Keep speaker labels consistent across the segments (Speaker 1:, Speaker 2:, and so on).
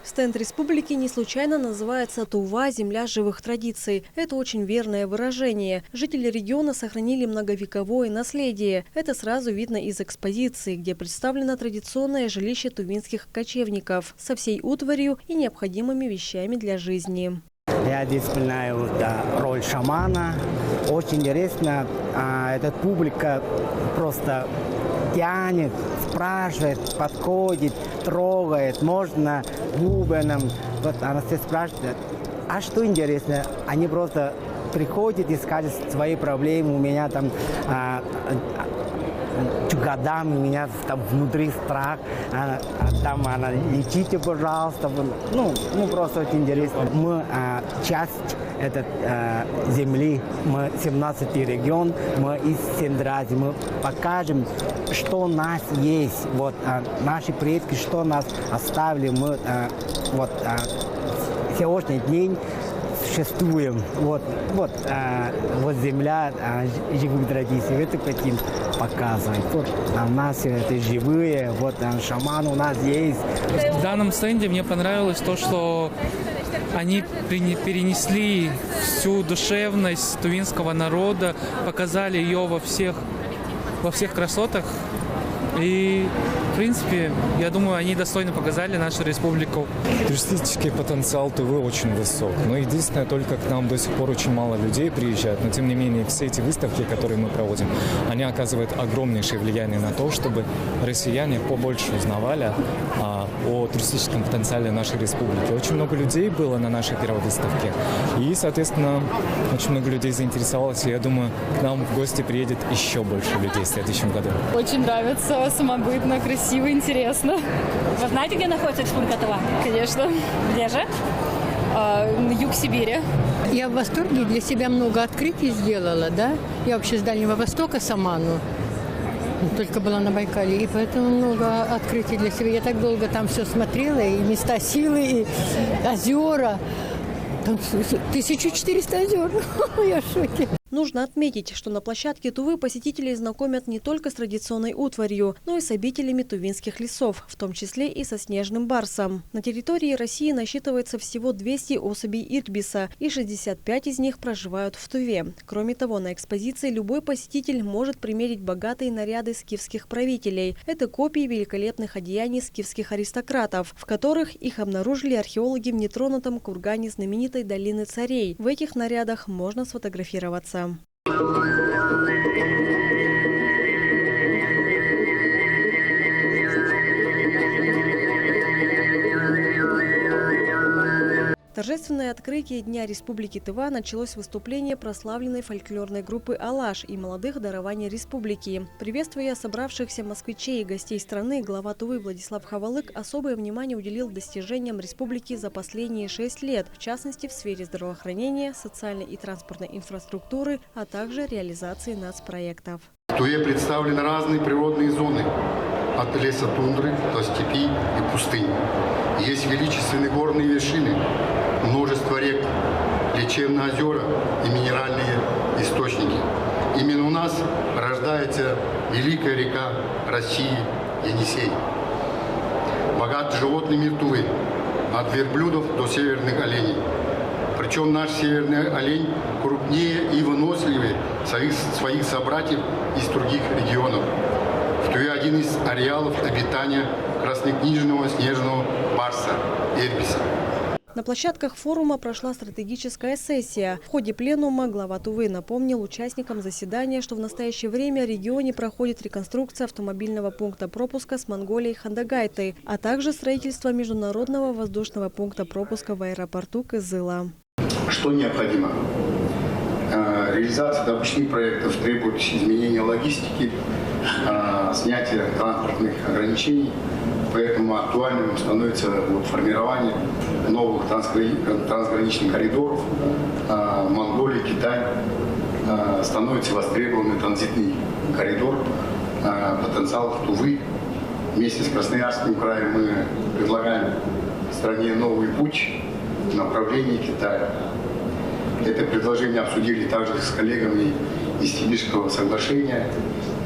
Speaker 1: Стенд республики не случайно называется «Тува – земля живых традиций». Это очень верное выражение. Жители региона сохранили многовековое наследие. Это сразу видно из экспозиции, где представлено традиционное жилище тувинских кочевников со всей утварью и необходимыми вещами для жизни.
Speaker 2: Я здесь исполняю роль шамана. Очень интересно, эта публика просто тянет, спрашивает, подходит, трогает, можно бубеном. Вот она все спрашивает, а что интересно? Они просто приходят и скажут свои проблемы. У меня там годами, у меня там внутри страх. Там она, лечите, пожалуйста. Ну просто очень интересно. Мы часть этой земли, мы 17-й регион, мы из Сендрази. Мы покажем, что у нас есть. Вот наши предки, что нас оставили. Мы сегодняшний день существуем. Вот земля живых традиций. Это хотим показывать. Вот у нас это живые, вот шаман у нас есть.
Speaker 3: В данном стенде мне понравилось то, что они перенесли всю душевность тувинского народа, показали ее во всех красотах. И, в принципе, я думаю, они достойно показали нашу республику.
Speaker 4: Туристический потенциал Тувы очень высок. Но единственное, только к нам до сих пор очень мало людей приезжают. Но, тем не менее, все эти выставки, которые мы проводим, они оказывают огромнейшее влияние на то, чтобы россияне побольше узнавали о туристическом потенциале нашей республики. Очень много людей было на нашей первой выставке. И, соответственно, очень много людей заинтересовалось. И я думаю, к нам в гости приедет еще больше людей в следующем году.
Speaker 5: Очень нравится. Самобытно, красиво, интересно.
Speaker 6: Вы знаете, где находится республика Тува?
Speaker 5: Конечно.
Speaker 6: Где же?
Speaker 5: Юг Сибири.
Speaker 7: Я в восторге, для себя много открытий сделала, да. Я вообще с Дальнего Востока сама, только была на Байкале, и поэтому много открытий для себя. Я так долго там все смотрела, и места силы, и озера. Там 1400 озер. Я в шоке.
Speaker 1: Нужно отметить, что на площадке Тувы посетителей знакомят не только с традиционной утварью, но и с обителями тувинских лесов, в том числе и со снежным барсом. На территории России насчитывается всего 200 особей ирбиса, и 65 из них проживают в Туве. Кроме того, на экспозиции любой посетитель может примерить богатые наряды скифских правителей. Это копии великолепных одеяний скифских аристократов, в которых их обнаружили археологи в нетронутом кургане знаменитой долины царей. В этих нарядах можно сфотографироваться. Торжественное открытие Дня Республики Тыва началось с выступления прославленной фольклорной группы «Алаш» и молодых дарований республики. Приветствуя собравшихся москвичей и гостей страны, глава Тувы Владислав Хавалык особое внимание уделил достижениям республики за последние 6 лет, в частности в сфере здравоохранения, социальной и транспортной инфраструктуры, а также реализации нацпроектов.
Speaker 8: В Туве представлены разные природные зоны, от леса тундры до степи и пустынь. Есть величественные горные вершины, множество рек, лечебные озера и минеральные источники. Именно у нас рождается великая река России Енисей. Богат животный мир Тувы, от верблюдов до северных оленей. Причем наш северный олень крупнее и выносливее своих собратьев из других регионов. В Туве один из ареалов обитания краснокнижного снежного барса ирбиса.
Speaker 1: На площадках форума прошла стратегическая сессия. В ходе пленума глава Тувы напомнил участникам заседания, что в настоящее время в регионе проходит реконструкция автомобильного пункта пропуска с Монголией Хандагайтой, а также строительство международного воздушного пункта пропуска в аэропорту Кызыла.
Speaker 8: Что необходимо? Реализация допущенных проектов требует изменения логистики, снятия транспортных ограничений. Поэтому актуальным становится формирование новых трансграничных коридоров. Монголия, Китай становится востребованный транзитный коридор. Потенциал Тувы вместе с Красноярским краем мы предлагаем стране новый путь в направлении Китая. Это предложение обсудили также с коллегами из Сибирского соглашения.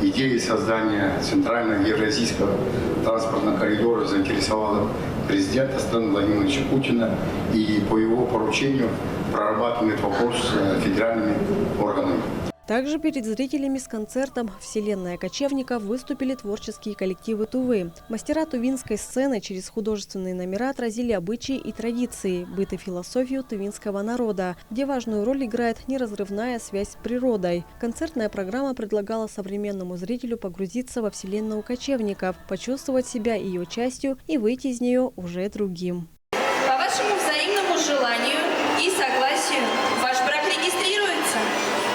Speaker 8: Идея создания центрального евразийского транспортного коридора заинтересовала президента страны Владимира Путина, и по его поручению прорабатывает вопрос с федеральными органами.
Speaker 1: Также перед зрителями с концертом «Вселенная кочевников» выступили творческие коллективы Тувы. Мастера тувинской сцены через художественные номера отразили обычаи и традиции, быт и философию тувинского народа, где важную роль играет неразрывная связь с природой. Концертная программа предлагала современному зрителю погрузиться во вселенную кочевников, почувствовать себя ее частью и выйти из нее уже другим.
Speaker 9: По вашему взаимному желанию и согласию ваш брак регистрируется.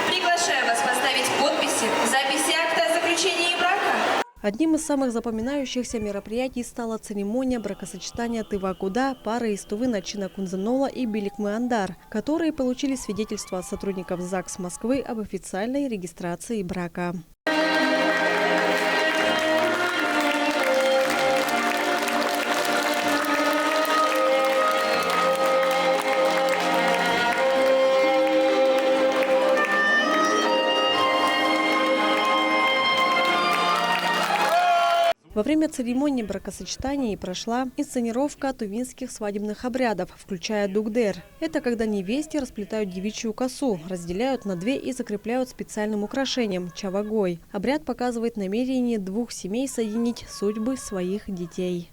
Speaker 9: Приглашаю вас поставить подписи в записи акта о заключении брака.
Speaker 1: Одним из самых запоминающихся мероприятий стала церемония бракосочетания Тыва-Куда пары из Тувы Начина Кунзенола и Биликмы-Андар, которые получили свидетельство от сотрудников ЗАГС Москвы об официальной регистрации брака. Во время церемонии бракосочетаний прошла инсценировка тувинских свадебных обрядов, включая дугдер. Это когда невесте расплетают девичью косу, разделяют на две и закрепляют специальным украшением – чавагой. Обряд показывает намерение двух семей соединить судьбы своих детей.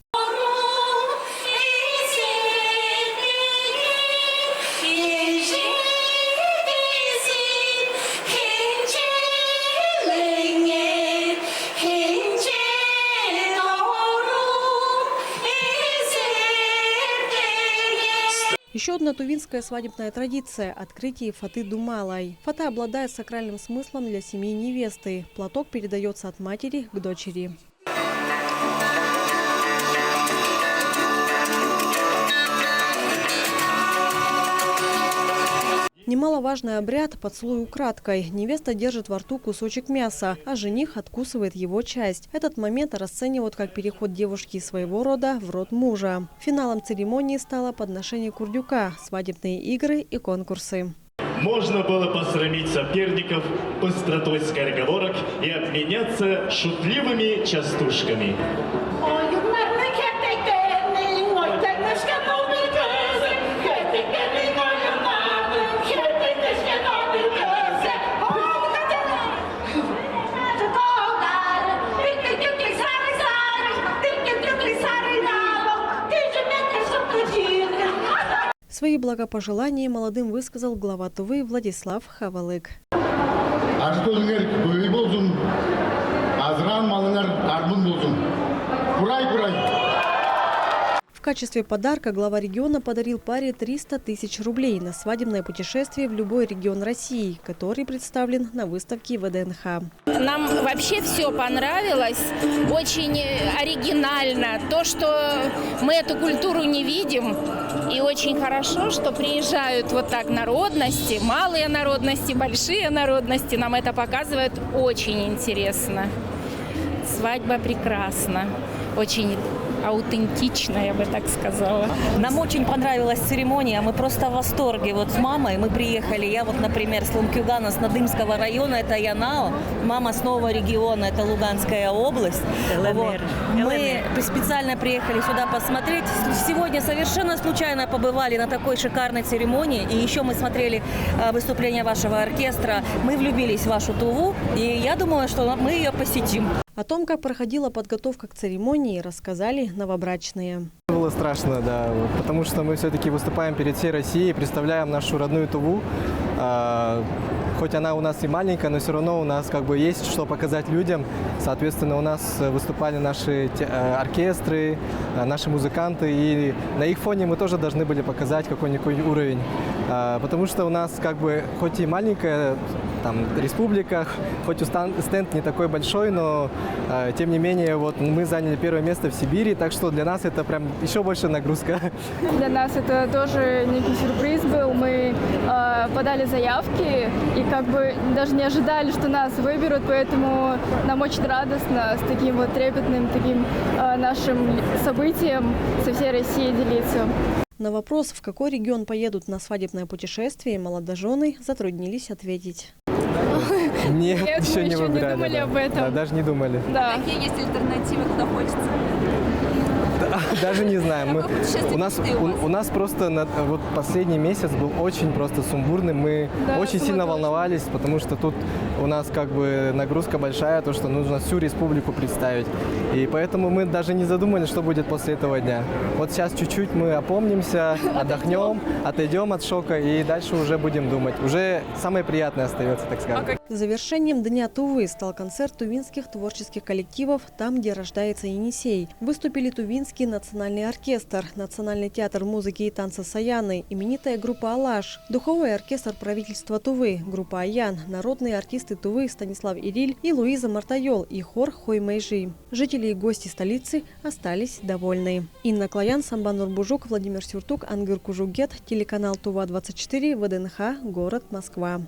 Speaker 1: Еще одна тувинская свадебная традиция – открытие фаты думалай. Фата обладает сакральным смыслом для семьи невесты. Платок передается от матери к дочери. Немаловажный обряд – поцелуй украдкой. Невеста держит во рту кусочек мяса, а жених откусывает его часть. Этот момент расценивают как переход девушки из своего рода в род мужа. Финалом церемонии стало подношение курдюка, свадебные игры и конкурсы.
Speaker 10: Можно было посрамить соперников быстротой скороговорок и обменяться шутливыми частушками.
Speaker 1: Свои благопожелания молодым высказал глава Тувы Владислав Хавалык. В качестве подарка глава региона подарил паре 300 тысяч рублей на свадебное путешествие в любой регион России, который представлен на выставке ВДНХ.
Speaker 11: Нам вообще все понравилось, очень оригинально. То, что мы эту культуру не видим, и очень хорошо, что приезжают вот так народности, малые народности, большие народности. Нам это показывает очень интересно. Свадьба прекрасна, очень аутентично, я бы так сказала.
Speaker 6: Нам очень понравилась церемония, мы просто в восторге. Вот с мамой мы приехали, я вот, например, с Ломкюгана, с Надымского района, это Янао, мама с нового региона, это Луганская область. Вот. Мы специально приехали сюда посмотреть. Сегодня совершенно случайно побывали на такой шикарной церемонии, и еще мы смотрели выступление вашего оркестра. Мы влюбились в вашу Туву, и я думаю, что мы ее посетим.
Speaker 1: О том, как проходила подготовка к церемонии, рассказали новобрачные.
Speaker 12: Было страшно, да, потому что мы все-таки выступаем перед всей Россией, представляем нашу родную Туву. Хоть она у нас и маленькая, но все равно у нас как бы есть что показать людям. Соответственно, у нас выступали наши оркестры, наши музыканты, и на их фоне мы тоже должны были показать какой-нибудь уровень. Потому что у нас как бы, хоть и маленькая там республика, хоть и стенд не такой большой, но тем не менее вот мы заняли первое место в Сибири, так что для нас это прям еще больше нагрузка.
Speaker 5: Для нас это тоже некий сюрприз был. Мы подали заявки и как бы даже не ожидали, что нас выберут, поэтому нам очень радостно с таким вот трепетным таким нашим событием со всей Россией делиться.
Speaker 1: На вопрос, в какой регион поедут на свадебное путешествие, молодожены затруднились ответить.
Speaker 12: Нет, еще не выбирали.
Speaker 5: Не думали об этом.
Speaker 12: Да, даже не думали.
Speaker 5: Да.
Speaker 6: Какие есть альтернативы, куда хочется?
Speaker 12: Даже не знаем. У нас просто вот последний месяц был очень просто сумбурный. Мы очень сильно волновались, потому что тут у нас как бы нагрузка большая, то, что нужно всю республику представить. И поэтому мы даже не задумали, что будет после этого дня. Вот сейчас чуть-чуть мы опомнимся, отдохнем, отойдем от шока и дальше уже будем думать. Уже самое приятное остается, так сказать.
Speaker 1: Завершением Дня Тувы стал концерт тувинских творческих коллективов «Там, где рождается Енисей». Выступили Тувинский национальный оркестр, Национальный театр музыки и танца Саяны, именитая группа «Алаш», духовой оркестр правительства Тувы, группа «Аян», народные артисты Тувы Станислав Ириль и Луиза Мартайол и хор «Хой Мэйжи». Жители и гости столицы остались довольны. Инна Клоян, Самбан Нурбужук, Владимир Сюртук, Ангыр Кужугет, телеканал Тува-24, ВДНХ, город Москва.